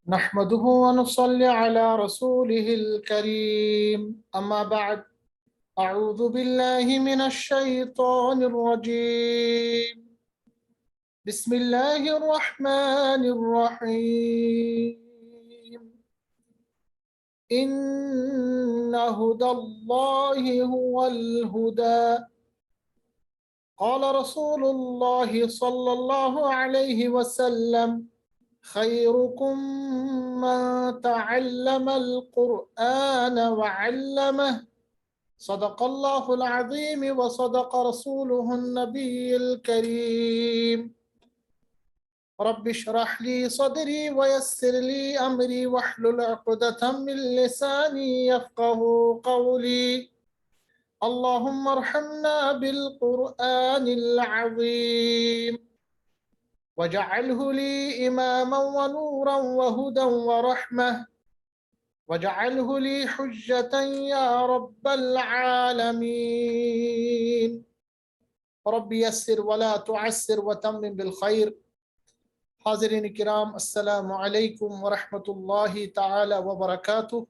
نحمده ونصلي على رسوله الكريم أما بعد أعوذ بالله من الشيطان الرجيم بسم الله الرحمن الرحيم إن هدى الله هو الهدى قال رسول الله صلى الله عليه وسلم خيركم من تعلم القرآن وعلمه صدق الله العظيم وصدق رسوله النبي الكريم رب اشرح لي صدري ويسر لي أمري واحلل عقدة من لساني يفقه قولي اللهم ارحمنا بالقرآن العظيم واجعله لي إماما ونورا وهدى ورحمة واجعله لي حجة يا رب العالمين رب يسر ولا تعسر وتمم بالخير حاضرین کرام السلام علیکم ورحمۃ اللہ تعالی وبرکاتہ۔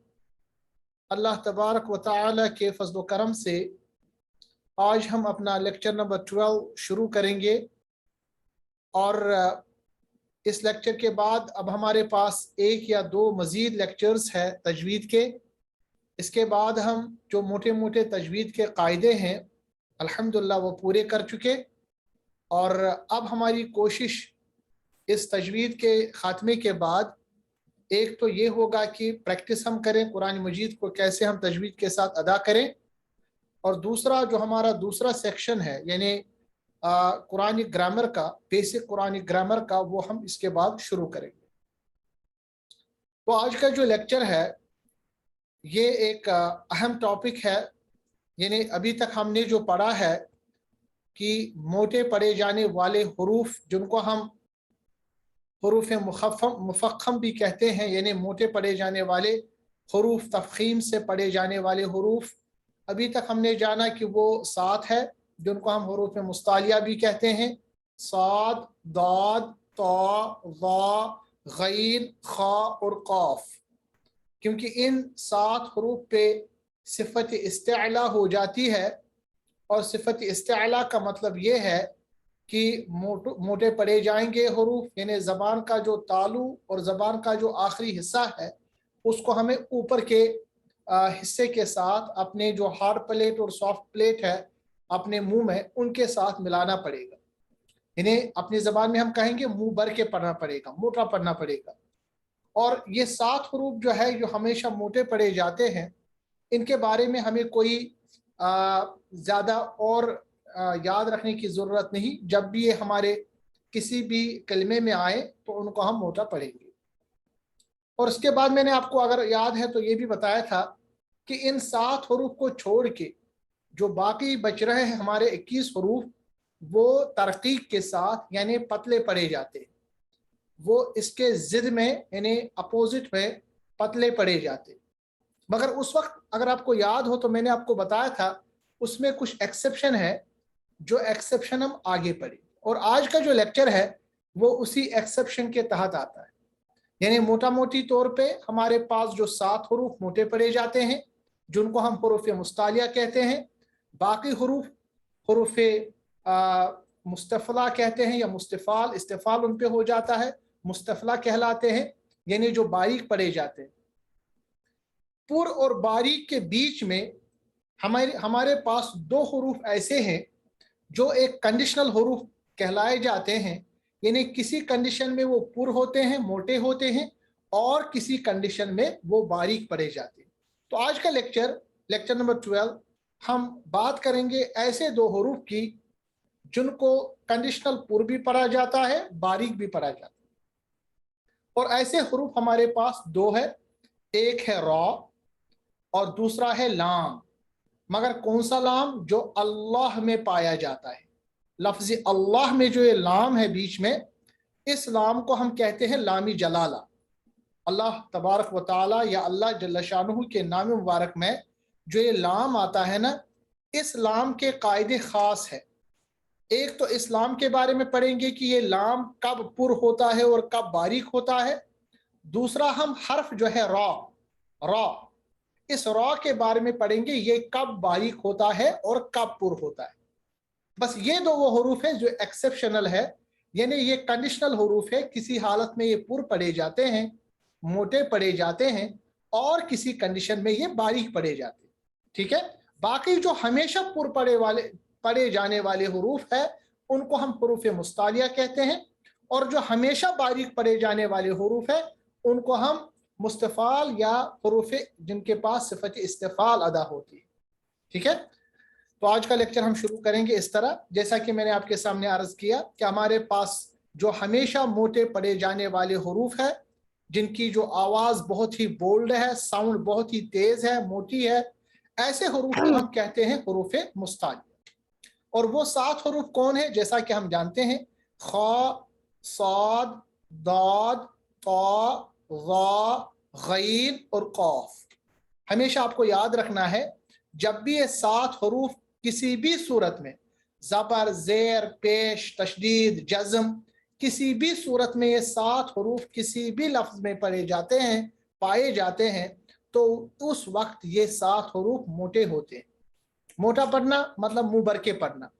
اللہ تبارک و تعالی کے فضل و کرم سے آج ہم اپنا لیکچر نمبر 12 شروع کریں گے، اور اس لیکچر کے بعد اب ہمارے پاس ایک یا دو مزید لیکچرز ہیں تجوید کے۔ اس کے بعد ہم جو موٹے موٹے تجوید کے قاعدے ہیں الحمدللہ وہ پورے کر چکے، اور اب ہماری کوشش اس تجوید کے خاتمے کے بعد ایک تو یہ ہوگا کہ پریکٹس ہم کریں قرآن مجید کو کیسے ہم تجوید کے ساتھ ادا کریں، اور دوسرا جو ہمارا دوسرا سیکشن ہے یعنی قرآن گرامر کا، بیسک قرآن گرامر کا، وہ ہم اس کے بعد شروع کریں گے۔ تو آج کا جو لیکچر ہے یہ ایک اہم ٹاپک ہے، یعنی ابھی تک ہم نے جو پڑھا ہے کہ موٹے پڑھے جانے والے حروف جن کو ہم حروف مفخم بھی کہتے ہیں، یعنی موٹے پڑھے جانے والے حروف، تفخیم سے پڑھے جانے والے حروف، ابھی تک ہم نے جانا کہ وہ 7 ہے جن کو ہم حروف مستعلیہ بھی کہتے ہیں: صاد، ضاد، طا، ظا، غین، خا اور قاف۔ کیونکہ ان 7 حروف پہ صفت استعلا ہو جاتی ہے، اور صفت استعلا کا مطلب یہ ہے کہ موٹے پڑھے جائیں گے حروف، یعنی زبان کا جو تالو اور زبان کا جو آخری حصہ ہے اس کو ہمیں اوپر کے حصے کے ساتھ اپنے جو ہارڈ پلیٹ اور سافٹ پلیٹ ہے اپنے منہ میں ان کے ساتھ ملانا پڑے گا، یعنی اپنی زبان میں ہم کہیں گے منہ بھر کے پڑھنا پڑے گا، موٹا پڑھنا پڑے گا۔ اور یہ 7 حروف جو ہے جو ہمیشہ موٹے پڑھے جاتے ہیں، ان کے بارے میں ہمیں کوئی زیادہ اور یاد رکھنے کی ضرورت نہیں، جب بھی یہ ہمارے کسی بھی کلمے میں آئے تو ان کو ہم موٹا پڑھیں گے۔ اور اس کے بعد میں نے آپ کو اگر یاد ہے تو یہ بھی بتایا تھا کہ ان 7 حروف کو چھوڑ کے جو باقی بچ رہے ہیں ہمارے 21 حروف، وہ ترقیق کے ساتھ یعنی پتلے پڑھے جاتے ہیں، وہ اس کے ضد میں یعنی اپوزٹ میں پتلے پڑھے جاتے ہیں۔ مگر اس وقت اگر آپ کو یاد ہو تو میں نے آپ کو بتایا تھا اس میں کچھ ایکسیپشن ہے، جو ایکسیپشن ہم آگے پڑھیں، اور آج کا جو لیکچر ہے وہ اسی ایکسیپشن کے تحت آتا ہے۔ یعنی موٹا موٹی طور پہ ہمارے پاس جو 7 حروف موٹے پڑھے جاتے ہیں جن کو ہم حروف مستعلیہ کہتے ہیں، باقی حروف حروف مستفلا کہتے ہیں یا مستفال، استفال ان پہ ہو جاتا ہے، مستفلا کہلاتے ہیں، یعنی جو باریک پڑھے جاتے ہیں۔ پر اور باریک کے بیچ میں ہمارے پاس 2 حروف ایسے ہیں جو ایک کنڈیشنل حروف کہلائے جاتے ہیں، یعنی کسی کنڈیشن میں وہ پر ہوتے ہیں، موٹے ہوتے ہیں، اور کسی کنڈیشن میں وہ باریک پڑھے جاتے ہیں۔ تو آج کا لیکچر نمبر 12 ہم بات کریں گے ایسے 2 حروف کی جن کو کنڈیشنل پر بھی پڑھا جاتا ہے، باریک بھی پڑھا جاتا ہے۔ اور ایسے حروف ہمارے پاس 2 ہے، ایک ہے را اور دوسرا ہے لام۔ مگر کون سا لام؟ جو اللہ میں پایا جاتا ہے، لفظ اللہ میں جو یہ لام ہے بیچ میں، اس لام کو ہم کہتے ہیں لام جلالہ۔ اللہ تبارک و تعالی یا اللہ جل شانہ کے نام مبارک میں جو یہ لام آتا ہے نا، اس لام کے قاعدے خاص ہے۔ ایک تو اسلام کے بارے میں پڑھیں گے کہ یہ لام کب پر ہوتا ہے اور کب باریک ہوتا ہے، दूसरा हम हर्फ जो है रॉ, इस रॉ के बारे में पढ़ेंगे, ये कब बारीक होता है और कब पुर होता है। बस ये दो वो हरूफ है जो एक्सेप्शनल है, यानी ये कंडीशनल हरूफ है, किसी हालत में ये पुर पढ़े जाते हैं, मोटे पढ़े जाते हैं, और किसी कंडीशन में ये बारीक पढ़े जाते हैं। ठीक है, बाकी जो हमेशा पुर पढ़े जाने वाले हरूफ है उनको हम हरूफ मुस्तालिया कहते हैं, और जो हमेशा बारीक पढ़े जाने वाले हरूफ है उनको हम मुस्तफाल या हरूफ जिनके पास सिफत इस्तिफाल अदा होती है। ठीक है, तो आज का लेक्चर हम शुरू करेंगे इस तरह, जैसा कि मैंने आपके सामने अर्ज किया कि हमारे पास जो हमेशा मोटे पढ़े जाने वाले हरूफ है, जिनकी जो आवाज बहुत ही बोल्ड है, साउंड बहुत ही तेज है, मोटी है, ऐसे हरूफ को हम कहते हैं हरूफ मुस्तालिया। और वो 7 हरूफ कौन है? जैसा कि हम जानते हैं, खा, साद, दाद, ता, ज़ा, गैन और कौफ। हमेशा आपको याद रखना है, जब भी ये 7 हरूफ किसी भी सूरत में ज़बर, ज़ेर, पेश, तशदीद, जज़म, किसी भी सूरत में ये 7 हरूफ किसी भी लफ्ज में पढ़े जाते हैं, पाए जाते हैं, तो उस वक्त ये 7 हरूफ मोटे होते हैं। मोटा पढ़ना मतलब मुंह भर के पढ़ना,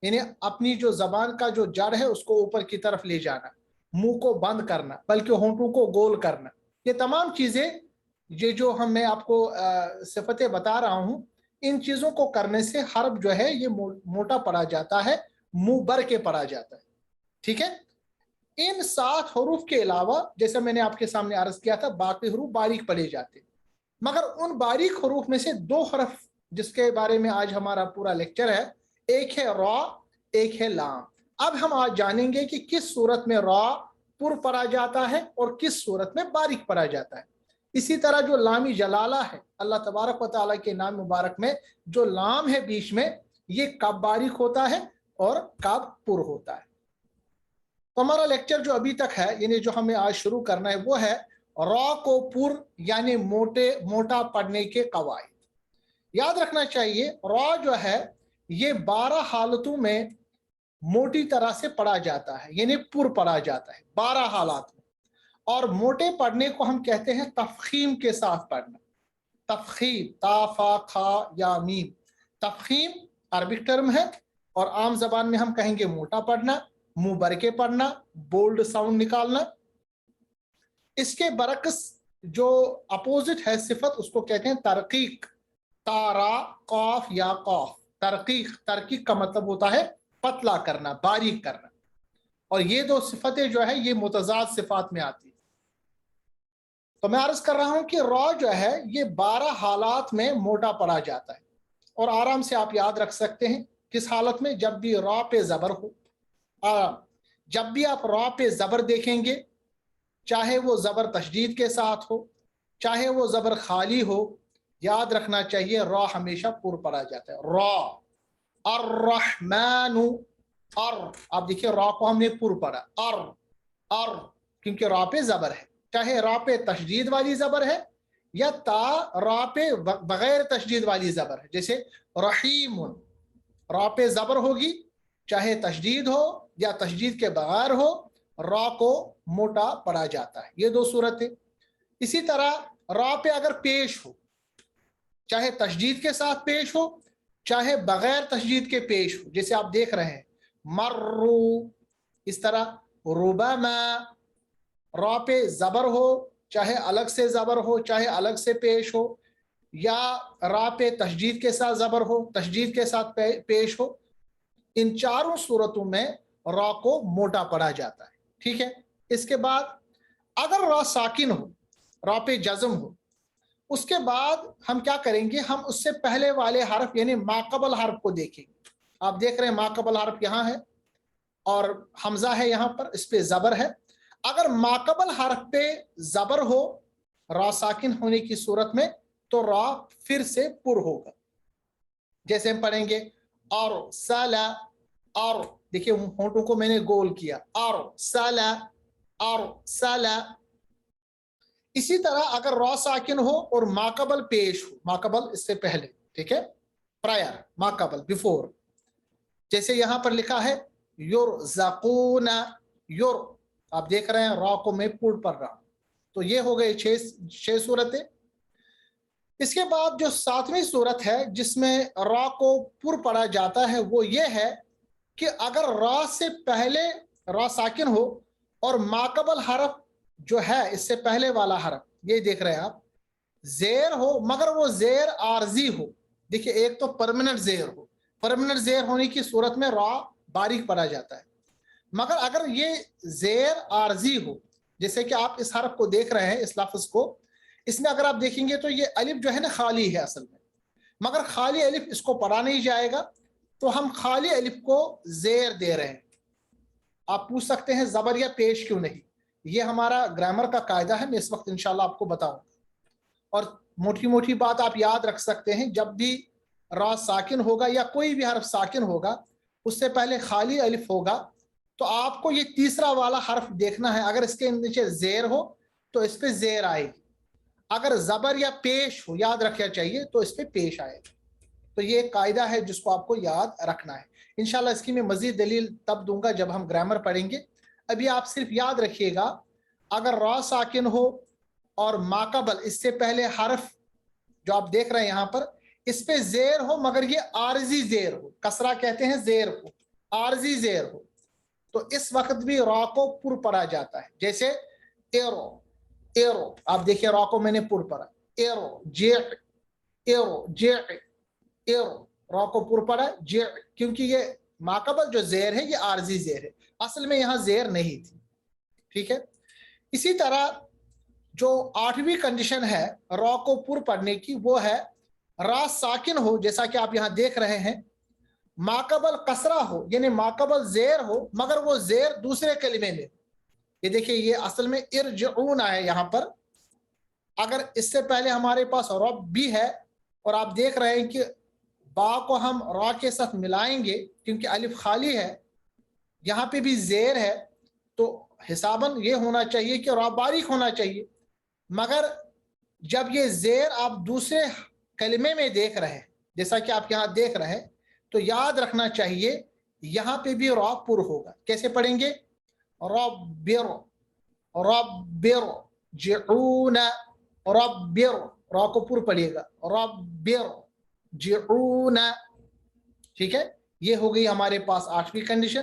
यानी अपनी जो जबान का जो जड़ है उसको ऊपर की तरफ ले जाना, मुंह को बंद करना, बल्कि होंठों को गोल करना। ये तमाम चीजें, ये जो मैं आपको सिफतें बता रहा हूं, इन चीजों को करने से हर्फ जो है ये मोटा पढ़ा जाता है, मुंह भर के पढ़ा जाता है। ठीक है, इन 7 हरूफ के अलावा, जैसे मैंने आपके सामने अर्ज किया था, बाकी हरूफ बारीक पढ़े जाते हैं। मगर उन बारीक हरूफ में से 2 हरफ जिसके बारे में आज हमारा पूरा लेक्चर है, एक है रॉ, एक है लाम। अब हम आज जानेंगे कि किस सूरत में रॉ पुर पढ़ा जाता है और किस सूरत में बारीक पढ़ा जाता है। इसी तरह जो लामी जलाला है, अल्लाह तबारक व तआला के नाम मुबारक में जो लाम है बीच में, ये कब बारीक होता है और कब पुर होता है। तो हमारा लेक्चर जो अभी तक है, यानी जो हमें आज शुरू करना है, वो है रॉ को पुर यानी मोटा पढ़ने के कवायद। याद रखना चाहिए, रॉ जो है ये 12 हालतों में मोटी तरह से पढ़ा जाता है, यानी पुर पढ़ा जाता है 12 हालात में। और मोटे पढ़ने को हम कहते हैं तफखीम के साथ पढ़ना। तफखीम, ता, फा, खा या मीम। तफखीम अरबिक टर्म है, और आम जबान में हम कहेंगे मोटा पढ़ना, मुंह भर के पढ़ना, बोल्ड साउंड निकालना। इसके बरक्स जो अपोजिट है सिफत, उसको कहते हैं तरकीक, तारा, कौफ या कौफ। तरकीक, तरकीक का मतलब होता है पतला करना, बारीक करना। और ये 2 सिफतें जो है ये मुतजाद सिफात में आती है। तो मैं अर्ज कर रहा हूं कि रॉ जो है ये 12 हालात में मोटा पढ़ा जाता है, और आराम से आप याद रख सकते हैं किस हालत में, जब भी रॉ पे जबर हो। जब भी आप रॉ पे जबर देखेंगे, चाहे वो जबर तशदीद के साथ हो, चाहे वो जबर खाली हो, याद रखना चाहिए रॉ हमेशा पुर पढ़ा जाता है। रॉ, अर्रहमानु, और आप देखिए रॉ को हमने पुर पढ़ा, और क्योंकि रॉ पे जबर है, चाहे रॉ पे तशदीद वाली जबर है या ता रॉ पे बगैर तशदीद वाली जबर है। जैसे रहीमुन, रॉ पे जबर होगी, चाहे तशदीद हो या तशदीद के बगैर हो, रॉ को मोटा पढ़ा जाता है। ये 2 सूरतें। इसी तरह रॉ पे अगर पेश हो, चाहे तशदीद के साथ पेश हो, चाहे बगैर तशदीद के पेश हो, जैसे आप देख रहे हैं मर्रू, इस तरह रुबमा, रॉ पे जबर हो, चाहे अलग से जबर हो, चाहे अलग से पेश हो, या रा पे तशदीद के साथ जबर हो, तशदीद के साथ पेश हो, इन चारों सूरतों में रॉ को मोटा पढ़ा जाता है। ठीक है, इसके बाद अगर रॉ साकिन हो, रॉ पे जज़म हो, उसके बाद हम क्या करेंगे, हम उससे पहले वाले हर्फ यानी माकबल हर्फ को देखेंगे। आप देख रहे हैं माकबल हर्फ यहाँ है और हमजा है यहाँ पर, इस पे जबर है। अगर माकबल हर्फ पे जबर हो रॉ साकिन होने की सूरत में, तो रॉ फिर से पुर होगा। जैसे हम पढ़ेंगे और साला, और देखिए होंठों को मैंने गोल किया, और साला, और साला। इसी तरह अगर रॉ साकिन हो और माकबल पेश हो, माकबल इससे पहले, ठीक है, प्रायर, माकबल बिफोर, जैसे यहां पर लिखा है युरज़क़ूना, युर, आप देख रहे हैं रॉ को मैं पुर पढ़ रहा हूं, تو یہ ہو گئے چھ صورتیں. اس کے بعد جو 7ویں صورت ہے جس میں را کو پر پڑھا جاتا ہے وہ یہ ہے کہ اگر را سے پہلے را ساکن ہو اور ماقبل حرف جو ہے اس سے پہلے والا حرف یہ دیکھ رہے ہیں آپ زیر ہو مگر وہ زیر عارضی ہو. دیکھیے ایک تو پرماننٹ زیر ہو, پرماننٹ زیر ہونے کی صورت میں را باریک پڑھا جاتا ہے, مگر اگر یہ زیر عارضی ہو جیسے کہ آپ اس حرف کو دیکھ رہے ہیں اس لفظ کو, اس میں اگر آپ دیکھیں گے تو یہ الف جو ہے نا خالی ہے اصل میں, مگر خالی الف اس کو پڑھا نہیں جائے گا تو ہم خالی الف کو زیر دے رہے ہیں. آپ پوچھ سکتے ہیں زبر یا پیش کیوں نہیں, یہ ہمارا گرامر کا قاعدہ ہے, میں اس وقت انشاءاللہ آپ کو بتاؤں. اور موٹی موٹی بات آپ یاد رکھ سکتے ہیں, جب بھی را ساکن ہوگا یا کوئی بھی حرف ساکن ہوگا اس سے پہلے خالی الف ہوگا تو آپ کو یہ تیسرا والا حرف دیکھنا ہے, اگر اس کے نیچے زیر ہو تو اس پہ زیر آئے گی, اگر زبر یا پیش ہو یاد رکھنا چاہیے تو اس پہ پیش آئے گا. تو یہ ایک قاعدہ ہے جس کو آپ کو یاد رکھنا ہے. انشاءاللہ اس کی میں مزید دلیل تب دوں گا جب ہم گرامر پڑھیں گے. ابھی آپ صرف یاد رکھیے گا اگر را ساکن ہو اور ماقبل اس سے پہلے حرف جو آپ دیکھ رہے ہیں یہاں پر اس پہ زیر ہو مگر یہ عارضی زیر ہو, کسرہ کہتے ہیں زیر کو, عارضی زیر ہو, تو اس وقت بھی را کو پر پڑھا جاتا ہے. جیسے ایرو, ایرو آپ دیکھیں را کو میں نے پر پڑھا, ایرو جے, ایرو جے, ایرو را کو پر پڑھا جے, کیونکہ یہ ماقبل جو زیر ہے یہ عارضی زیر ہے, اصل میں یہاں زیر نہیں تھی. ٹھیک ہے. اسی طرح جو 8ویں کنڈیشن ہے را کو پر پڑھنے کی وہ ہے را ساکن ہو جیسا کہ آپ یہاں دیکھ رہے ہیں, ماقبل کسرہ ہو یعنی ماقبل زیر ہو مگر وہ زیر دوسرے کلمے میں. یہ دیکھیں یہ اصل میں ارجعون ہے یہاں پر, اگر اس سے پہلے ہمارے پاس رب بھی ہے اور آپ دیکھ رہے ہیں کہ با کو ہم را کے ساتھ ملائیں گے کیونکہ الف خالی ہے, یہاں پہ بھی زیر ہے تو حساباً یہ ہونا چاہیے کہ را باریک ہونا چاہیے, مگر جب یہ زیر آپ دوسرے کلمے میں دیکھ رہے ہیں جیسا کہ آپ یہاں دیکھ رہے ہیں تو یاد رکھنا چاہیے یہاں پہ بھی را پر ہوگا. کیسے پڑھیں گے؟ ربر, ربر جعون, ربر را کو پر پڑھیے گا, ربر جعون. ٹھیک ہے, یہ ہو گئی ہمارے پاس 8ویں کنڈیشن.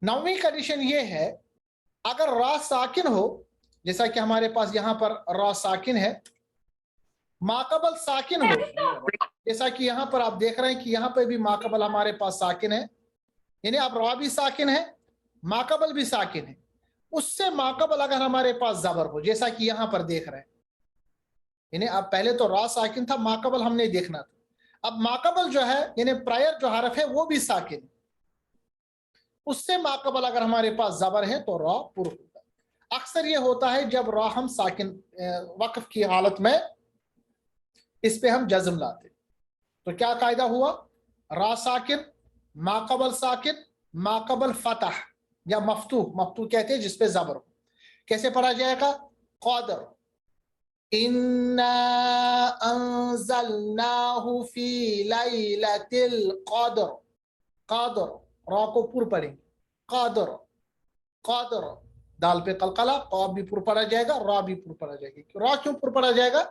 9ویں کنڈیشن یہ ہے اگر را ساکن ہو جیسا کہ ہمارے پاس یہاں پر را ساکن ہے, ماقبل ساکن ہو جیسا کہ یہاں پر آپ دیکھ رہے ہیں کہ یہاں پہ بھی ماقبل ہمارے پاس ساکن ہے, یعنی اب را بھی ساکن ہے ماقبل بھی ساکن ہے, اس سے ماقبل اگر ہمارے پاس زبر ہو جیسا کہ یہاں پر دیکھ رہے ہیں, یعنی اب پہلے تو را ساکن تھا ماقبل ہم نے دیکھنا تھا, اب ماقبل جو ہے یعنی پرائر جو حرف ہے وہ بھی ساکن ہے, اس سے ماقبل اگر ہمارے پاس زبر ہے تو را پر ہوگا. اکثر یہ ہوتا ہے جب را ہم ساکن وقف کی حالت میں اس پہ ہم جزم لاتے تو کیا قاعدہ ہوا؟ را ساکن ماقبل ساکن ماقبل فتح یا مفتوح, مفتوح کہتے ہیں جس پہ زبر ہو. کیسے پڑھا جائے گا؟ قادر, انا انزلناہ فی لیلۃ القدر, قادر را کو پر پڑھیں گے, قادر, قادر دال پہ قلقلہ, قاف بھی پر پڑھا جائے گا, را بھی پر پڑھا جائے گا. را کیوں پر پڑھا جائے گا؟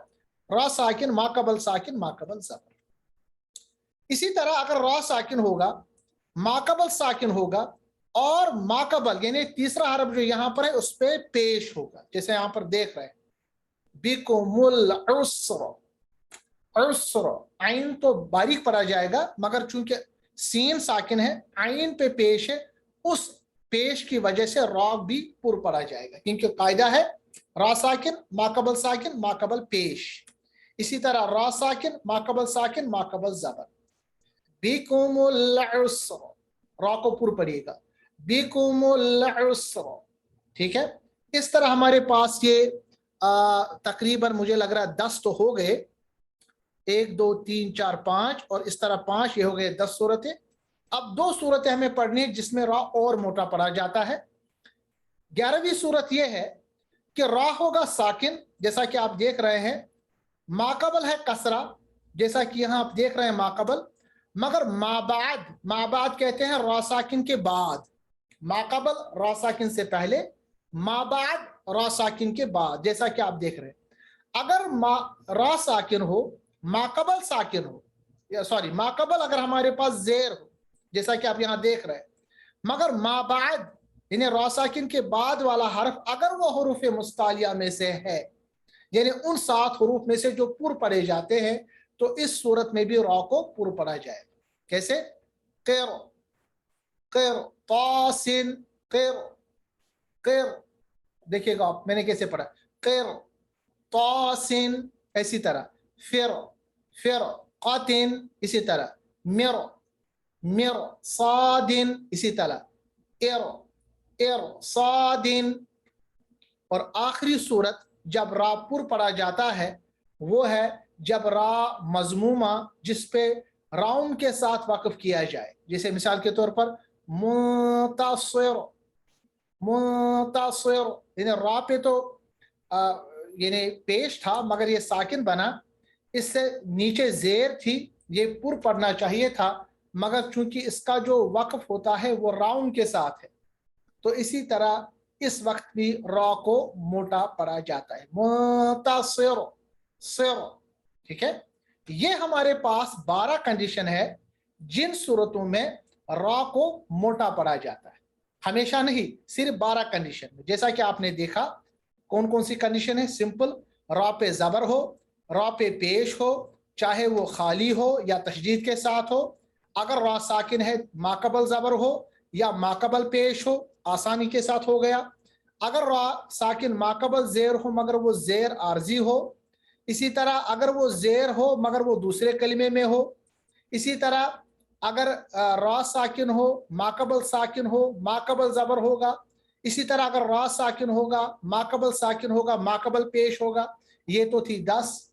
را ساکن ماقبل ساکن ماقبل زبر. اسی طرح اگر را ساکن ہوگا ماقبل ساکن ہوگا اور ماقبل یعنی تیسرا حرف جو یہاں پر ہے اس پہ پیش ہوگا جیسے یہاں پر دیکھ رہے ہیں بکم العسر, عسر عین تو باریک پڑھا جائے گا مگر چونکہ سین ساکن ہے عین پہ پیش ہے, اس پیش کی وجہ سے را بھی پر پڑھا جائے گا کیونکہ قاعدہ ہے را ساکن ماقبل پیش. اسی طرح را ساکن ماقبل زبر. بکم العسر را کو پر پڑھیے گا, بکم العسر. ٹھیک ہے, اس طرح ہمارے پاس یہ تقریباً مجھے لگ رہا ہے 10 تو ہو گئے, 1 2 3 4 5 اور اس طرح 5, یہ ہو گئے 10 صورتیں. اب 2 صورتیں ہمیں پڑھنی جس میں را اور موٹا پڑھا جاتا ہے. 11ویں صورت یہ ہے کہ را ہوگا ساکن جیسا کہ آپ دیکھ رہے ہیں, ماقبل ہے کسرہ جیسا کہ یہاں آپ دیکھ رہے ہیں ماقبل, مگر ما بعد کہتے ہیں را ساکن کے بعد, ماقبل را ساکن سے پہلے ما بعد را साकिन के बाद, जैसा कि आप देख रहे हैं. अगर रा साकिन हो, माकबल साकिन हो, या सॉरी माकबल अगर हमारे पास जेर हो, जैसा कि आप यहां देख रहे हैं, मगर मा बाद यानी रा साकिन के बाद वाला हर्फ अगर वो हुरूफ मुस्तालिया में से है, यानी उन 7 हुरूफ में से जो पुर पढ़े जाते हैं, तो इस सूरत में भी रा को पुर पढ़ा जाए. कैसे? क़िर, क़िर, तासिन, क़िर, क़िर. देखिएगा आप, मैंने कैसे पढ़ा, क़िर, तासिन, इसी तरह, फिर, फिर, क़ातिन, इसी तरह, मिर, मिर, सादिन, इसी तरह, एर, एर, सादिन. और आखिरी सूरत जब रा पुर पढ़ा जाता है वो है जब रा मजमूमा जिस पे राउंड के साथ वाक़िफ किया जाए. जैसे मिसाल के तौर पर मुतासिर, मुतासिर, यानी रा पे तो यानी पेश था मगर ये साकिन बना, इससे नीचे जेर थी, ये पुर पढ़ना चाहिए था, मगर चूंकि इसका जो वक्फ होता है वो राउंड के साथ है, तो इसी तरह इस वक्त भी रा को मोटा पढ़ा जाता है, मुतासिर, सिर. ठीक है, ये हमारे पास 12 कंडीशन है जिन सूरतों में रा को मोटा पढ़ा जाता है. हमेशा नहीं, सिर्फ 12 कंडीशन में. जैसा कि आपने देखा कौन कौन सी कंडीशन है. सिंपल, रा पे जबर हो, रा पे पेश हो, चाहे वो खाली हो या तशदीद के साथ हो. अगर रा साकिन है, माकबल जबर हो या माकबल पेश हो, आसानी के साथ हो गया. अगर रा साकिन माकबल जेर हो मगर वो जेर आर्जी हो, इसी तरह अगर वो जेर हो मगर वो दूसरे कलिमे में हो, इसी तरह अगर रा साकिन हो, माकबल साकिन हो, माकबल जबर होगा, इसी तरह अगर रा साकिन होगा, माकबल साकिन होगा, माकबल पेश होगा. ये तो थी 10.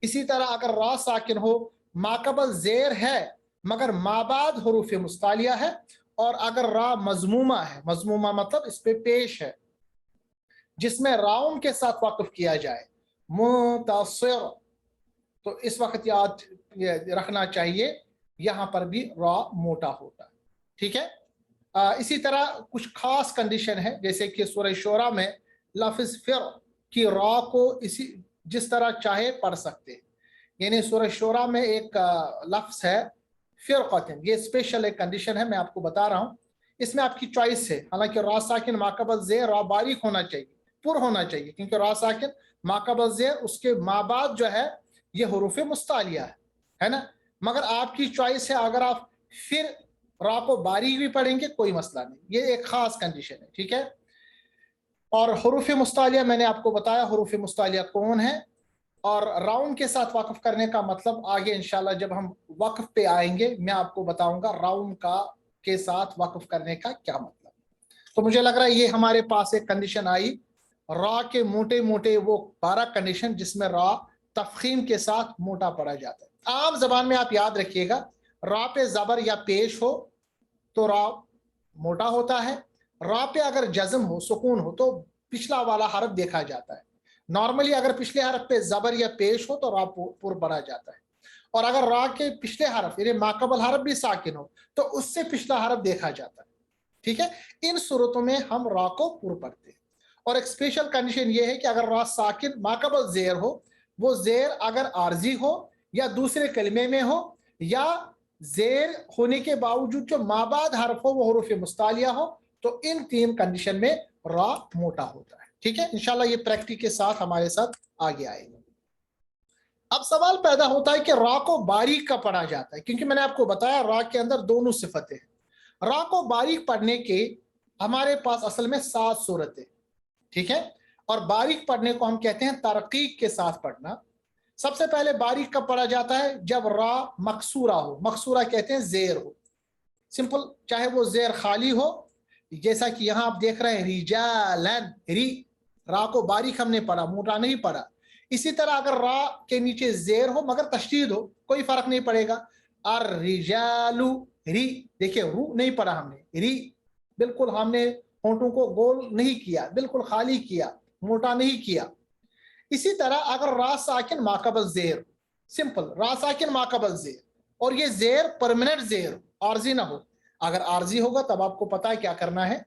इसी तरह अगर रा साकिन हो, माकबल जेर है मगर माबाद हुरूफ मुस्तालिया है, और अगर रा मजमूमा है, मजमूमा मतलब इस पे पेश है जिसमें राउंड के साथ वाक़िफ किया जाए, मुतासिर, तो इस वक्त याद रखना चाहिए यहां पर भी रा मोटा होता है. ठीक है, इसी तरह कुछ खास कंडीशन है, जैसे कि सूरह शोरा में लफ्ज़ फिर की रा को इसी जिस तरह चाहे पढ़ सकते हैं. यानी सूरह शोरा में एक लफ्ज़ है फिरक़तन, ये स्पेशल एक कंडीशन है, मैं आपको बता रहा हूँ. इसमें आपकी चॉइस है, हालांकि रा साकिन माकबल ज़ेर रा बारीक होना चाहिए, पुर होना चाहिए, क्योंकि रा साकिन माकबल ज़ेर उसके माबाद जो है ये हुरूफ मुस्तालिया है ना. मगर आपकी चॉइस है, अगर आप फिर रा को बारीक भी पढ़ेंगे कोई मसला नहीं, ये एक खास कंडीशन है. ठीक है, और हुरूफ मुस्तालिया मैंने आपको बताया हुरूफ मुस्तालिया कौन है, और राउंड के साथ वाक़िफ करने का मतलब आगे इंशाल्लाह जब हम वक्फ पे आएंगे मैं आपको बताऊंगा राउंड का के साथ वाक़िफ करने का क्या मतलब. तो मुझे लग रहा है ये हमारे पास एक कंडीशन आई, रा के मोटे मोटे वो 12 कंडीशन जिसमें रा तफखीम के साथ मोटा पढ़ा जाता है. आम जबान में आप याद रखिएगा, रा पे जबर या पेश हो तो रा मोटा होता है, रा पे अगर जज्म हो, सुकून हो, तो पिछला वाला हरफ देखा जाता है. नॉर्मली अगर पिछले हरफ पे जबर या पेश हो तो रा पुर पढ़ा जाता है, और अगर रा के पिछले हरफ यानी माकबल हरफ भी साकिन हो तो उससे पिछला हरफ देखा जाता है. ठीक है, इन सूरतों में हम रा को पुर पढ़ते हैं. और एक स्पेशल कंडीशन ये है कि अगर रा साकिन माकबल जेर हो, वो जेर अगर आर्जी हो या दूसरे कलमे में हो, या जेर होने के बावजूद जो माबाद हरफ हो वो हुरूफ मुस्तालिया हो, तो इन 3 कंडीशन में रा मोटा होता है. ठीक है, इंशाल्लाह ये प्रैक्टिस के साथ हमारे साथ आगे आएगा. अब सवाल पैदा होता है कि रा को बारीक का पढ़ा जाता है, क्योंकि मैंने आपको बताया रा के अंदर दोनों सिफतें हैं. रा को बारीक पढ़ने के हमारे पास असल में 7 सूरतें. ठीक है, और बारीक पढ़ने को हम कहते हैं तरकीक के साथ पढ़ना. सबसे पहले बारीक कब पढ़ा जाता है? जब रा मकसूरा हो. मकसूरा कहते हैं जेर हो. सिंपल, चाहे वो जेर खाली हो, जैसा कि यहां आप देख रहे हैं रिजालन, रा को बारीक हमने पढ़ा, मोटा नहीं पढ़ा. इसी तरह अगर रा के नीचे जेर हो मगर तशदीद हो, कोई फर्क नहीं पड़ेगा. और रिजालू, री, देखिए रू नहीं पढ़ा हमने, री बिल्कुल हमने होंठों को गोल नहीं किया, बिल्कुल खाली किया, मोटा नहीं किया. इसी तरह अगर रा साकिन माकबल जेर, सिंपल रा साकिन माकबल जेर, और ये जेर परमानेंट जेर, आर्जी ना हो. अगर आर्जी होगा तब आपको पता है क्या करना है,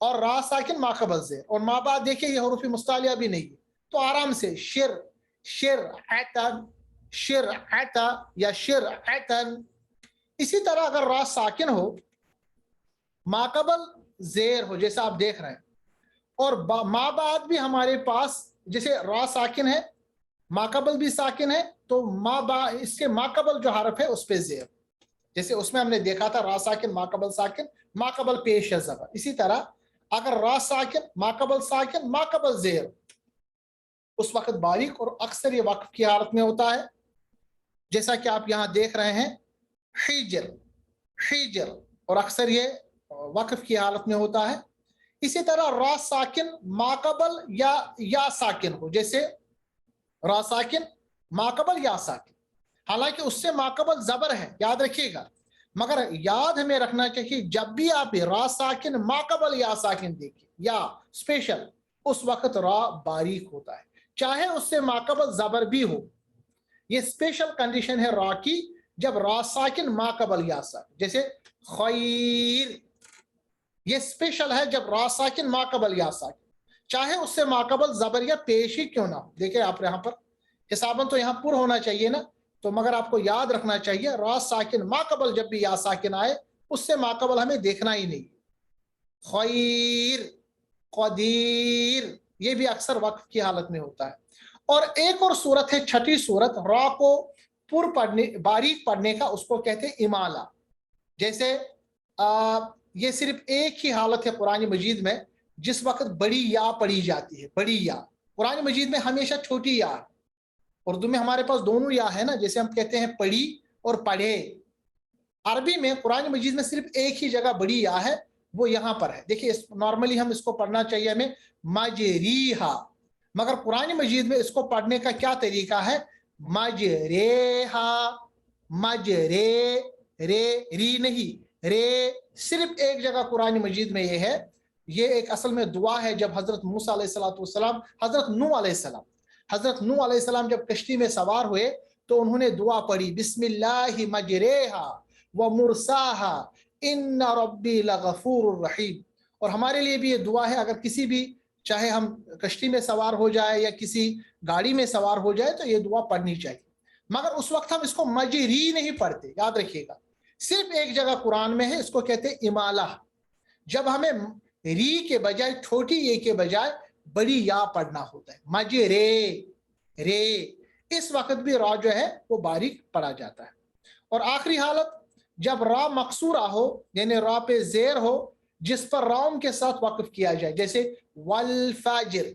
اور را साकिन माकबल ज़ेर, और माँ बाप देखिए ये हरूफ मुस्तालिया भी नहीं है, तो आराम से शिरअतन या शिरअतन। इसी तरह अगर रा साकिन हो, माकबल ज़ेर हो जैसा आप देख रहे हैं, और माँ बाप भी हमारे पास जैसे रा साकिन है, माकबल भी साकिन है, तो इसके माकबल जो हरफ है उस पे ज़ेर, जैसे उसमें हमने देखा था रा साकिन माकबल पेश है ज़बर। इसी तरह अगर रा साकिन माकबल ज़ेर, उस वक्त बारीक, और अक्सर ये वक्फ की हालत में होता है, जैसा कि आप यहाँ देख रहे हैं हिजर, और अक्सर ये वक्फ की हालत में होता है। इसी तरह रा साकिन माकबल या साकिन हो, जैसे रा साकिन माकबल या साकिन, हालांकि उससे माकबल ज़बर है, याद रखिएगा, मगर याद हमें रखना चाहिए जब भी आप रा साकिन माकबल या साकिन देखिए या स्पेशल, उस वक्त रा बारीक होता है, चाहे उससे माकबल ज़बर भी हो। ये स्पेशल कंडीशन है रा की, जब रा साकिन माकबल या साकिन, जैसे खैर, ये स्पेशल है जब रा साकिन माकबल या साकिन, चाहे उससे माकबल ज़बर या पेश ही क्यों ना हो। देखिए आप यहाँ पर हिसाबन तो यहाँ पुर होना चाहिए ना, तो मगर आपको याद रखना चाहिए रा साकिन माकबल जब भी या साकिन आए, उससे माकबल हमें देखना ही नहीं। खैर, कदीर, ये भी अक्सर वक्फ की हालत में होता है। और एक और सूरत है, छठी सूरत, रा को पुर पढ़ने, बारीक पढ़ने का, उसको कहते हैं इमाला। जैसे ये सिर्फ एक ही हालत है कुरान मजीद में जिस वक्त बड़ी या पढ़ी जाती है, बड़ी या। कुरान मजीद में हमेशा छोटी या, उर्दू में हमारे पास दोनों या है ना, जैसे हम कहते हैं पढ़ी और पढ़े। अरबी में कुरान मजीद में सिर्फ एक ही जगह बड़ी या है, वो यहाँ पर है। देखिए नॉर्मली हम इसको पढ़ना चाहिए हमें मजरीहा, मगर कुरान मजीद में इसको पढ़ने का क्या तरीका है, मजरेहा, मजरे, रे, री नहीं, रे सिर्फ एक जगह कुरान मजीद में ये है। ये एक असल में दुआ है, जब हजरत मूसा अलैहिस्सलाम, हजरत नूह अलैहिस्सलाम जब कश्ती में सवार हुए तो उन्होंने दुआ पढ़ी, बिस्मिल्लाहि मजरेहा व मुरसाहा इन्ना रब्बी लगफूरुर रहीम। और हमारे लिए भी ये दुआ है, अगर किसी भी, चाहे हम कश्ती में सवार हो जाए या किसी गाड़ी में सवार हो जाए, तो ये दुआ पढ़नी चाहिए। मगर उस वक्त हम इसको मजरी नहीं पढ़ते, याद रखिएगा, सिर्फ एक जगह कुरान में है, इसको कहते हैं इमाला, जब हमें री के बजाय, छोटी ए के बजाय बड़ी या पढ़ना होता है, मजरे, रे, इस वक्त भी रा जो है वो बारीक पढ़ा जाता है। और आखिरी हालत जब रा मकसूरा हो, यानी रा पे जेर हो, जिस पर राउम के साथ वक्फ किया जाए, जैसे वल फजर,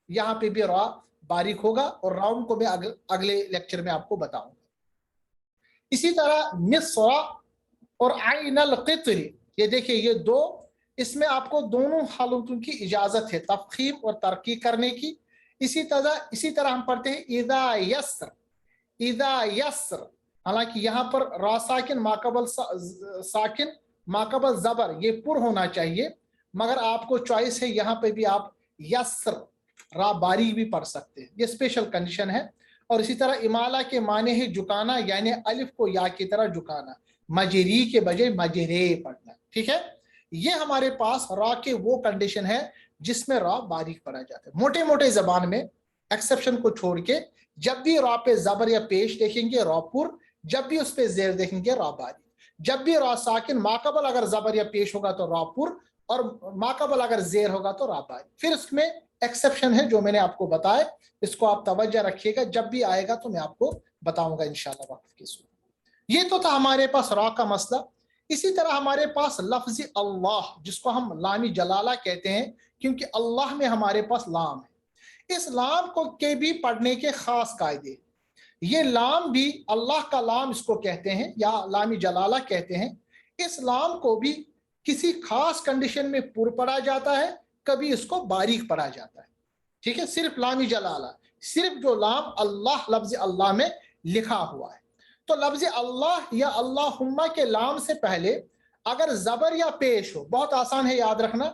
यहाँ पे भी रा बारीक होगा, और राउम को मैं अगले लेक्चर में आपको बताऊंगा। इसी तरह मिस्रा और आइनल क़ित्री, ये देखिए ये दो, इसमें आपको दोनों हालतों की इजाजत है, तफखीम और तरक्की करने की। इसी तरह हम पढ़ते हैं इदा यस्र, हालांकि यहाँ पर रा साकिन माकबल ज़बर ये पुर होना चाहिए, मगर आपको चॉइस है, यहाँ पे भी आप यस्र रा बारीक भी पढ़ सकते हैं, ये स्पेशल कंडीशन है। और इसी तरह इमाला के माने है झुकाना, यानी अलिफ को या की तरह झुकाना, मजरी के बजाय मजरे पढ़ना, ठीक है। ये हमारे पास रा के वो कंडीशन है जिसमें रा बारीक पढ़ा जाता है। मोटे मोटे जबान में एक्सेप्शन को छोड़ के जब भी रा पे ज़बर या पेश देखेंगे रा पुर, जब भी उस पे जेर देखेंगे रा बारीक, जब भी रा साकिन माकबल अगर ज़बर या पेश होगा तो रा पुर, और माकबल अगर जेर होगा तो रा बारीक। फिर उसमें एक्सेप्शन है जो मैंने आपको बताया, इसको आप तवज्जो रखिएगा, जब भी आएगा तो मैं आपको बताऊंगा इंशाल्लाह वक्त की सूरत। ये तो था हमारे पास रा का मसला। इसी तरह हमारे पास लफ्ज़ अल्लाह, जिसको हम लामी जलाला कहते हैं, क्योंकि अल्लाह में हमारे पास लाम है। इस लाम को के भी पढ़ने के खास कायदे, ये लाम भी अल्लाह का लाम इसको कहते हैं या लामी जलाला कहते हैं। इस लाम को भी किसी खास कंडीशन में पुर पढ़ा जाता है, कभी इसको बारीक पढ़ा जाता है, ठीक है। सिर्फ लामी जलाला, सिर्फ जो लाम अल्लाह, लफ्ज़ अल्लाह में लिखा हुआ है। तो लफ्ज़ अल्लाह या अल्लाहुम्मा के लाम से पहले अगर ज़बर या पेश हो, बहुत आसान है याद रखना,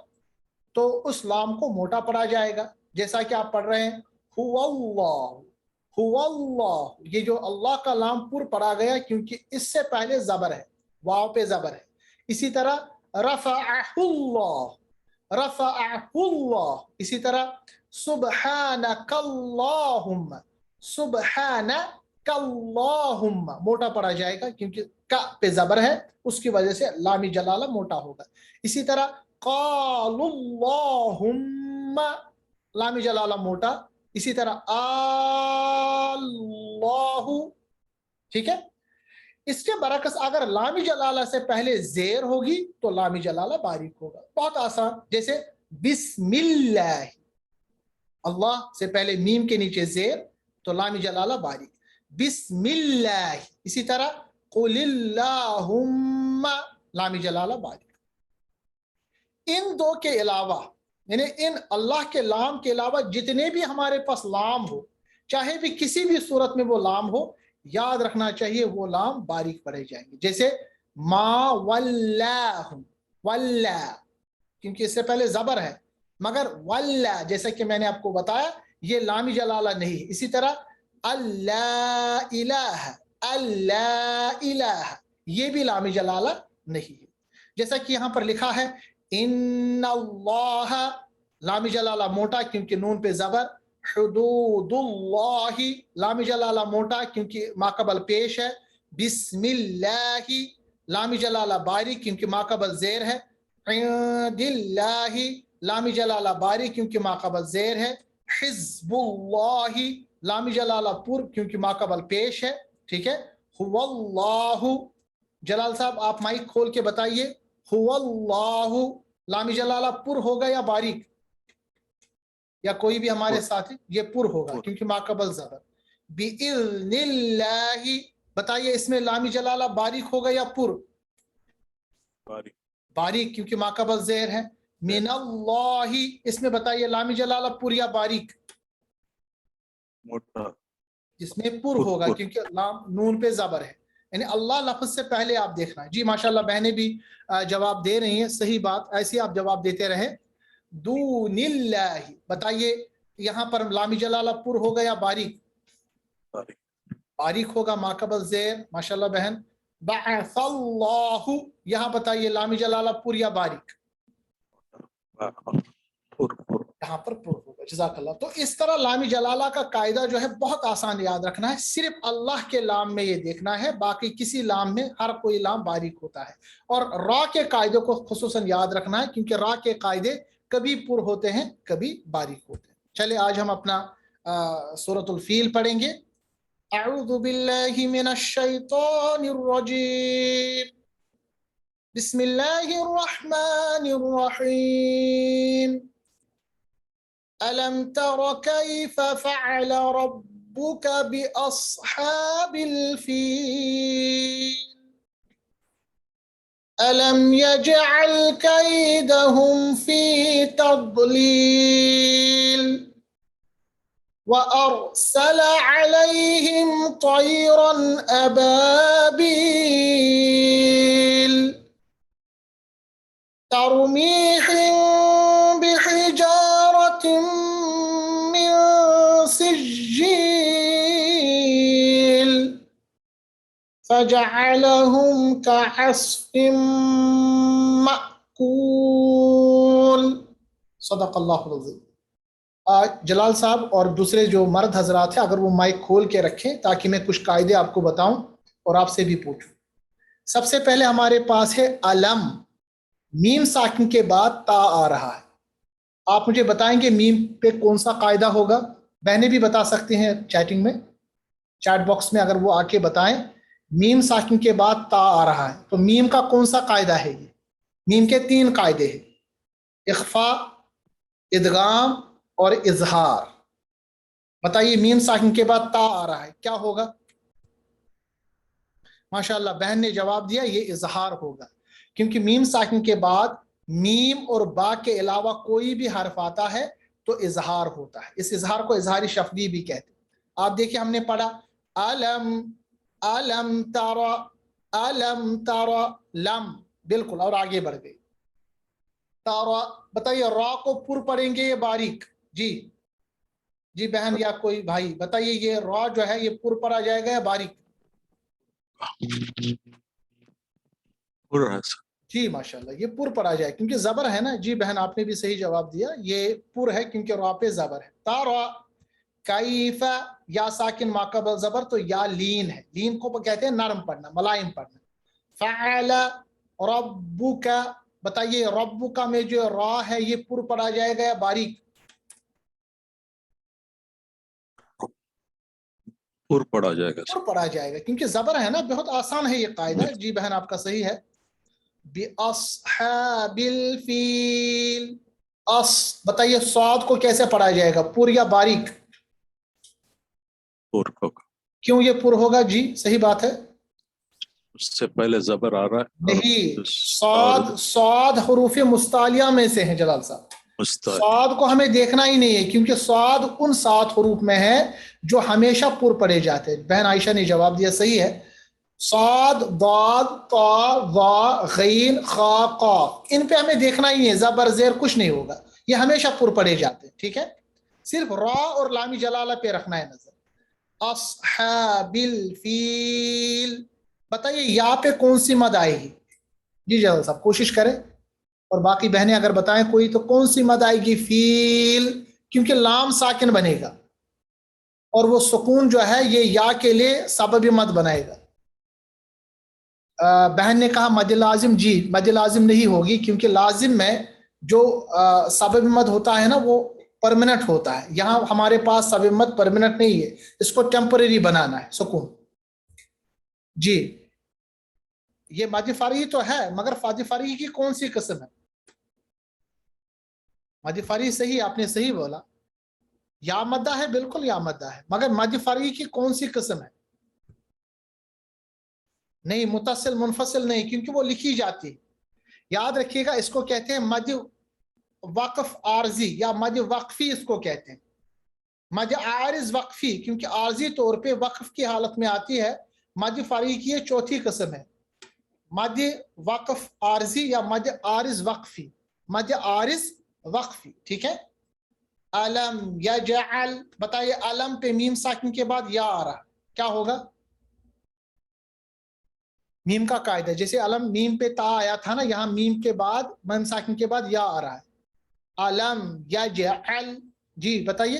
तो उस लाम को मोटा पढ़ा जाएगा, जैसा कि आप पढ़ रहे हैं हुवल्लाह, ये जो अल्लाह का लाम पुर पढ़ा गया क्योंकि इससे पहले ज़बर है, वाव पे ज़बर है। इसी तरह रफ़अहुल्लाह। इसी तरह सुब्हानकल्लाहुम्मा, सुब्हानकल्लाहुम्मा मोटा पड़ा जाएगा क्योंकि का पे जबर है, उसकी वजह से लामी जलाला मोटा होगा। इसी तरह क़ालुल्लाहुम्मा, लामी जलाला मोटा। इसी तरह अल्लाहु, ठीक है। इसके बरकस अगर लामी जलाला से पहले जेर होगी तो लामी जलाला बारीक होगा। बहुत आसान, जैसे बिस्मिल्लाह, अल्लाह से पहले मीम के नीचे जेर तो लामी जलाला बारीक, बिस्मिल्लाह। इसी तरह कुलिल्लाहुम्मा, लामी जलाला बारीक। इन दो के अलावा, यानी इन अल्लाह के लाम के अलावा जितने भी हमारे पास लाम हो, चाहे भी किसी भी सूरत में वो लाम हो, याद रखना चाहिए वो लाम बारीक पढ़े जाएंगे। जैसे मा वल्लाहुम, वल्ला क्योंकि इससे पहले जबर है, मगर वल्ला जैसा कि मैंने आपको बताया ये लामी जलाला नहीं। इसी तरह अल्ला इलाहा, अल्ला इलाहा, ये भी लामी जलाला नहीं है। जैसा कि यहाँ पर लिखा है इन्नल्लाह, लामी जलाला मोटा क्योंकि नून पे जबर। हुदूदुल्लाही, लामी जलाला मोटा क्योंकि माकबल पेश है। बिस्मिल्लाही, लामी जलाला बारीक क्योंकि माकबल जेर है। इंदिल्लाही, लामी जलाला बारीक क्योंकि माकबल जेर है। हिज़्बुल्लाही, लामी जलाला पुर क्योंकि माकबल पेश है, ठीक है। हुवल्लाहु, जलाल साहब आप माइक खोल के बताइए, हुवल्लाहु लामी जलाला पुर होगा या बारीक, या कोई भी हमारे साथी, ये पुर होगा क्योंकि माकबल जबर। बिइज़्निल्लाही, बताइए इसमें लामी जलाला बारीक होगा या पुर? बारीक, बारीक क्योंकि माकबल ज़ेर है। मिनल्लाही, इसमें बताइए लामी जलाला पुर या बारीक? मोटा, जिसमें पुर होगा क्योंकि लाम नून पे जबर है, यानी अल्लाह लफ्ज से पहले आप देखना है। जी माशाल्लाह, बहनें भी जवाब दे रही हैं, सही बात, ऐसे आप जवाब देते रहे। दूनिल्लाही, बताइए यहाँ पर लामी जलाला पुर होगा या बारीक? बारीक, बारीक होगा, माकबल ज़ेर, माशाल्लाह बहन। बअसल्लाहु, यहाँ बताइए लामी जलाला पुर या बारीक? यहाँ पर पुर होगा, जज़ाकल्लाह। तो इस तरह लामी जलाला का कायदा जो है बहुत आसान याद रखना है, सिर्फ अल्लाह के लाम में ये देखना है, बाकी किसी लाम में हर कोई लाम बारीक होता है। और रा के कायदे को खुसूसन याद रखना है क्योंकि रा के कायदे कभी पुर होते हैं कभी बारीक होते हैं। चले आज हम अपना सूरतुल फील पढ़ेंगे। अऊज़ु बिल्लाहि मिनश शैतानिर रजीम, बिस्मिल्लाहिर रहमानिर रहीम। अलम तरा कैफ फ़अल रब्बुक बिअस्हाबिल फील, अलम यजअल कैदहुम फी तضलील, वअरसल अलैहिम तयरन अबाबील, तरमीहिम बिहिजारतिम मिन सिज्जील, फजअलहुम कअस्फिम मअकूल। सदक़ल्लाहुल अज़ीम। जलाल साहब और दूसरे जो मर्द हजरात हैं, अगर वो माइक खोल के रखें ताकि मैं कुछ कायदे आपको बताऊं और आपसे भी पूछूं। सबसे पहले हमारे पास है अलम, मीम साकिन के बाद ता आ रहा है। आप मुझे बताएंगे मीम पे कौन सा कायदा होगा? बहनें भी बता सकती हैं चैटिंग में, चैट बॉक्स में अगर वो आके बताएं। मीम साकिन के बाद ता आ रहा है तो मीम का कौन सा कायदा है? ये मीम के 3 कायदे हैं, इख्फा, इदगाम और इजहार। बताइए मीम साकिन के बाद ता आ रहा है, क्या होगा? माशाअल्लाह बहन ने जवाब दिया, ये इजहार होगा क्योंकि मीम साकिन के बाद मीम और बा के अलावा कोई भी हर्फ आता है तो इजहार होता है। इस इजहार को इजहारी शफवी भी कहते हैं। आप देखिए हमने पढ़ा अलम, अलम तारा, अलम तारा, लम, बिल्कुल, और आगे बढ़ गए तारा। बताइए रा को पुर पढ़ेंगे या बारीक? जी जी बहन या कोई भाई बताइए, ये रा जो है ये पुर पढ़ा जाएगा या बारीक? पुर है सर। جی ماشاءاللہ یہ پر پڑھا جائے کیونکہ زبر ہے نا. جی بہن آپ نے بھی صحیح جواب دیا, یہ پر ہے کیونکہ را پہ زبر ہے. تارا کیف یا ساکن ماقبل زبر تو یا لین ہے, لین کو کہتے ہیں نرم پڑھنا, ملائم پڑھنا. فعل ربک, بتائیے ربک میں جو را ہے یہ پر پڑھا جائے گا یا باریک؟ پر پڑھا جائے گا. پر پڑھا جائے گا کیونکہ زبر ہے نا, بہت آسان ہے یہ قاعدہ. جی بہن آپ کا صحیح ہے. بِأَصْحَابِ الْفِيلِ, بتائیے صاد کو کیسے پڑھا جائے گا, پر یا باریک؟ پر ہوگا. کیوں یہ پر ہوگا؟ جی صحیح بات ہے. اس سے پہلے زبر آ رہا ہے. نہیں, صاد حروف مستعلیہ میں سے ہیں جلال صاحب. صاد کو ہمیں دیکھنا ہی نہیں ہے کیونکہ صاد ان 7 حروف میں ہے جو ہمیشہ پر پڑے جاتے ہیں. بہن عائشہ نے جواب دیا صحیح ہے. صاد, ضاد, طا, ظا, غین, خا, قاف, ان پہ ہمیں دیکھنا ہی نہیں ہے, زبر زیر کچھ نہیں ہوگا, یہ ہمیشہ پر پڑے جاتے ہیں. ٹھیک ہے, صرف را اور لامی جلالہ پہ رکھنا ہے نظر. اصحاب الفیل, بتائیے یا پہ کون سی مد آئے گی؟ جی جلال صاحب کوشش کریں, اور باقی بہنیں اگر بتائیں کوئی تو کون سی مد آئے گی؟ فیل, کیونکہ لام ساکن بنے گا اور وہ سکون جو ہے یہ یا کے لیے سبب مد بنائے گا. بہن نے کہا مد لازم. جی مد لازم نہیں ہوگی کیونکہ لازم میں جو سبب مد ہوتا ہے نا وہ پرمنٹ ہوتا ہے. یہاں ہمارے پاس سبب مد پرمنٹ نہیں ہے, اس کو ٹیمپریری بنانا ہے سکون. جی یہ مد فرعی تو ہے مگر مد فرعی کی کون سی قسم ہے؟ مد فرعی صحیح, آپ نے صحیح بولا, یا مدہ ہے, بالکل یا مدہ ہے, مگر مد فرعی کی کون سی قسم ہے؟ نہیں متصل منفصل نہیں, کیونکہ وہ لکھی جاتی ہے. یاد رکھیے گا اس کو کہتے ہیں مد وقف عارضی یا مد وقفی, اس کو کہتے ہیں مد عارض وقفی, کیونکہ عارضی طور پہ وقف کی حالت میں آتی ہے. مد فرعی کی یہ چوتھی قسم ہے, مد وقف عارضی یا مد عارض وقفی. مد عارض وقفی, ٹھیک ہے. علم یجعل, بتائیے علم پہ میم ساکن کے بعد یا آ رہا, کیا ہوگا؟ میم کا قاعدہ, جیسے علم میم پہ تا آیا تھا نا, یہاں میم کے بعد میم ساکن کے بعد یا آ رہا ہے. علم یجعل, جی بتائیے.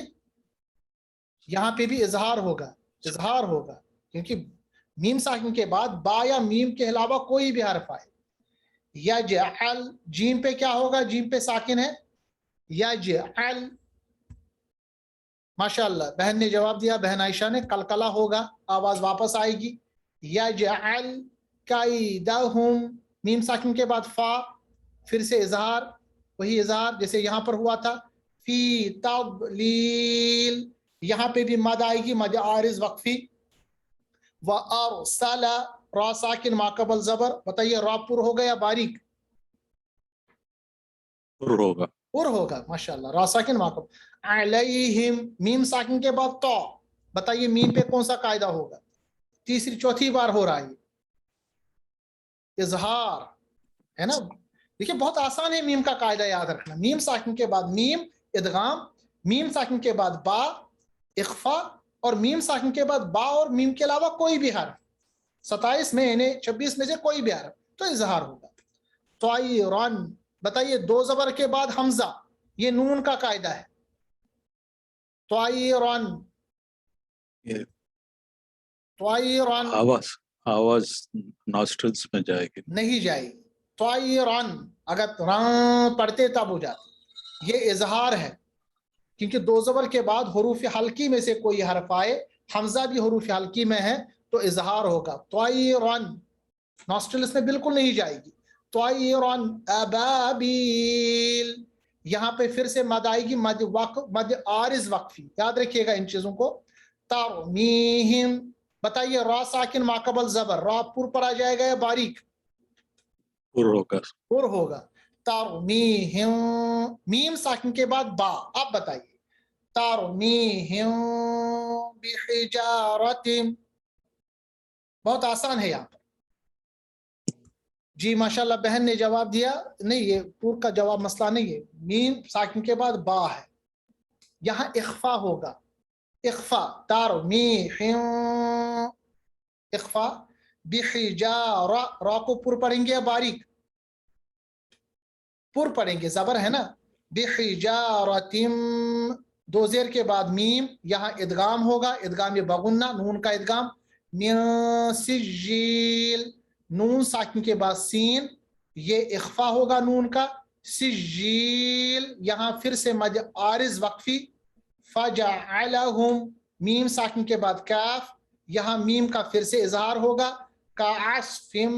یہاں پہ بھی اظہار ہوگا, اظہار ہوگا کیونکہ میم ساکن کے بعد با یا میم کے علاوہ کوئی بھی حرف آئے. یجعل, جیم پہ کیا ہوگا؟ جیم پہ ساکن ہے, یجعل. ماشاءاللہ بہن نے جواب دیا, بہن عائشہ نے. کلکلا ہوگا, آواز واپس آئے گی. یجعل کیدہم, میم ساکن کے بعد فا, پھر سے اظہار, وہی اظہار جیسے یہاں پر ہوا تھا. فی تضلیل, یہاں پہ بھی مد آئے گی, مد عارض وقفی. وارسل, را ساکن ما قبل زبر, بتائیے را پر ہوگا یا باریک؟ پر ہوگا. پر ہوگا, ماشاءاللہ. را ساکن ما قبل. علیہم, میم ساکن کے بعد تو, بتائیے میم پہ کون سا قاعدہ ہوگا؟ تیسری چوتھی بار ہو رہا ہے اظہار, ہے نا. دیکھیں بہت آسان ہے میم کا قاعدہ یاد رکھنا. میم ساکن کے بعد میم ادغام, میم ساکن کے بعد با اخفا, اور میم ساکن کے بعد با اور میم کے علاوہ کوئی بھی حرف 27 میں یعنی 26 میں سے کوئی بھی حرف تو اظہار ہوگا. طائرن, بتائیے 2 زبر کے بعد حمزہ, یہ نون کا قاعدہ ہے. طائرن, طائرن, آواز ناسٹرلز میں جائے گی, نہیں جائے گی. طائرن, اگر رن پڑھتے تب ہو جاتا. یہ اظہار ہے کیونکہ 2 زبر کے بعد حروف حلقی میں سے کوئی حرف آئے, حمزہ بھی حروف حلقی میں ہے تو اظہار ہوگا. طائرن, ناسٹرلز میں بالکل نہیں جائے گی. طائرن ابابیل, یہاں پہ پھر سے مد آئے گی, مد عارض وقفی. یاد رکھیے گا ان چیزوں کو. ترمیہم, بتائیے را ساکن ما قبل زبر, را پر پڑھا جائے گا یا باریک؟ پر ہوگا. پر ہوگا. ترمیہم, میم ساکن کے بعد با, اب بتائیے. ترمیہم بحجارت, بہت آسان ہے یہاں پر. جی ماشاءاللہ بہن نے جواب دیا. نہیں یہ پور کا جواب مسئلہ نہیں ہے, میم ساکن کے بعد با ہے, یہاں اخفا ہوگا. اخفا, ترمیہم, اخفا. بحجارہ, را کو پر پڑھیں گے یا باریک؟ पुर पढ़ेंगे, जबर है ना, बिहिजारतिम, दो जेर के बाद मीम, यहाँ इदगाम होगा, इदगाम ये बगुन्ना, नून का इदगाम, मिन सिज्जील, नून साकिन के बाद सीन, ये इख्फा होगा नून का, सिज्जील, यहाँ फिर से मद आरिज वक्फी, फजअलहुम, मीम साकिन के बाद काफ, यहाँ मीम का फिर से इजहार होगा, काअस्फिम,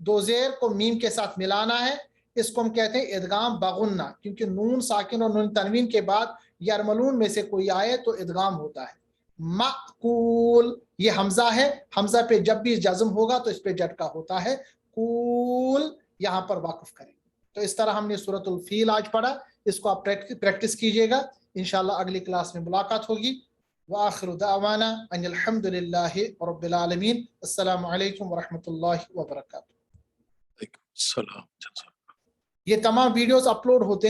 दो जेर को मीम के साथ मिलाना है, इसको हम कहते हैं इदगाम बगुन्ना, क्योंकि नून साकिन और नून तनवीन के बाद यरमलून में से कोई आए तो इदगाम होता है। माकूल, ये हमजा है, हमजा पे जब भी जज्म होगा तो इस पे झटका होता है, कूल, यहाँ पर वाक़िफ करें। तो इस तरह हमने सूरतुल फील आज पढ़ा, इसको आप प्रैक्टिस कीजिएगा, इंशाल्लाह अगली क्लास में मुलाकात होगी। व आखिरु दावाना अनिल हम्दुलिल्लाहि रब्बिल आलमीन। अस्सलामु अलैकुम व रहमतुल्लाहि व बरकातुहू। सलाम। ये तमाम वीडियोस अपलोड होते हैं।